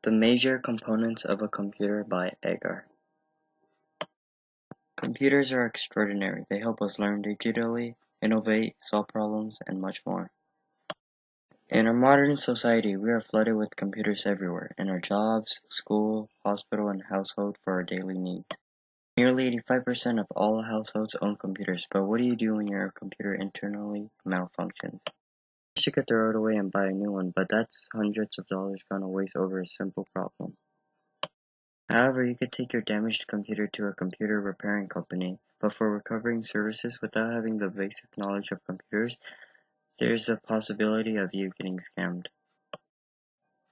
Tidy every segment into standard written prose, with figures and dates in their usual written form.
The major components of a computer by Eh Gar. Computers are extraordinary. They help us learn digitally, innovate, solve problems, and much more. In our modern society, we are flooded with computers everywhere, in our jobs, school, hospital, and household for our daily needs. Nearly 85% of all households own computers, but what do you do when your computer internally malfunctions? You could throw it away and buy a new one, but that's hundreds of dollars gone to waste over a simple problem. However, you could take your damaged computer to a computer repairing company, but for recovering services without having the basic knowledge of computers, there's a possibility of you getting scammed.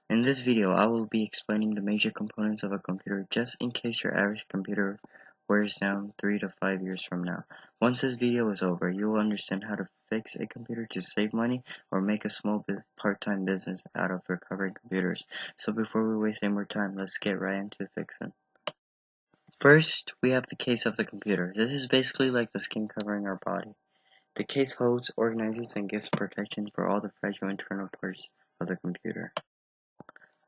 In this video, I will be explaining the major components of a computer just in case your average computer wears down 3 to 5 years from now. Once this video is over, you will understand how to fix a computer to save money or make a small part-time business out of recovering computers. So before we waste any more time, let's get right into fixing. First, we have the case of the computer. This is basically like the skin covering our body. The case holds, organizes, and gives protection for all the fragile internal parts of the computer.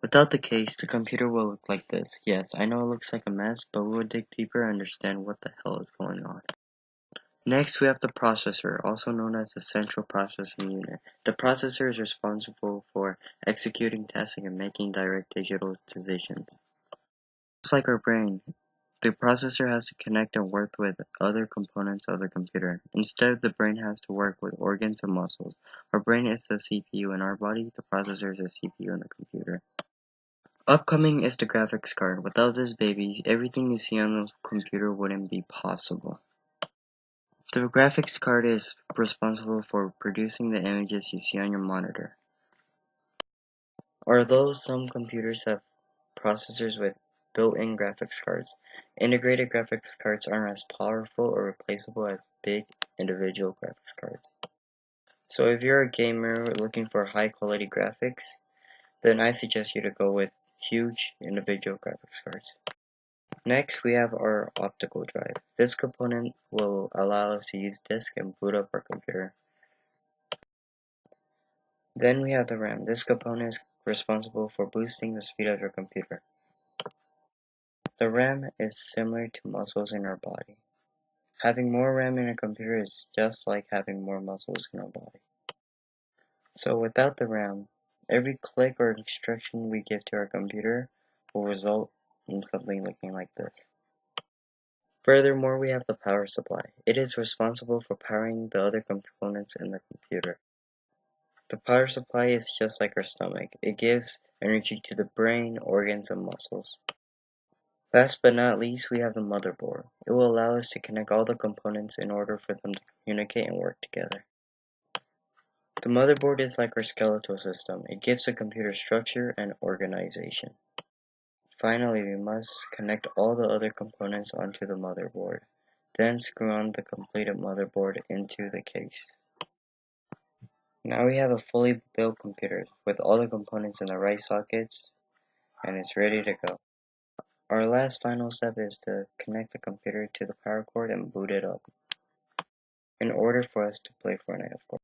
Without the case, the computer will look like this. Yes, I know it looks like a mess, but we will dig deeper and understand what the hell is going on. Next, we have the processor, also known as the central processing unit. The processor is responsible for executing, testing, and making direct digital decisions. Just like our brain, the processor has to connect and work with other components of the computer. Instead, the brain has to work with organs and muscles. Our brain is the CPU in our body, the processor is the CPU in the computer. Upcoming is the graphics card. Without this baby, everything you see on the computer wouldn't be possible. The graphics card is responsible for producing the images you see on your monitor. Although some computers have processors with built-in graphics cards, integrated graphics cards aren't as powerful or replaceable as big individual graphics cards. So if you're a gamer looking for high-quality graphics, then I suggest you to go with huge individual graphics cards. Next, we have our optical drive. This component will allow us to use disk and boot up our computer. Then we have the RAM. This component is responsible for boosting the speed of your computer. The RAM is similar to muscles in our body. Having more RAM in a computer is just like having more muscles in our body. So without the RAM, every click or instruction we give to our computer will result in something looking like this. Furthermore, we have the power supply. It is responsible for powering the other components in the computer. The power supply is just like our stomach. It gives energy to the brain, organs, and muscles. Last but not least, we have the motherboard. It will allow us to connect all the components in order for them to communicate and work together. The motherboard is like our skeletal system. It gives the computer structure and organization. Finally, we must connect all the other components onto the motherboard. Then screw on the completed motherboard into the case. Now we have a fully built computer with all the components in the right sockets and it's ready to go. Our last final step is to connect the computer to the power cord and boot it up in order for us to play Fortnite, of course.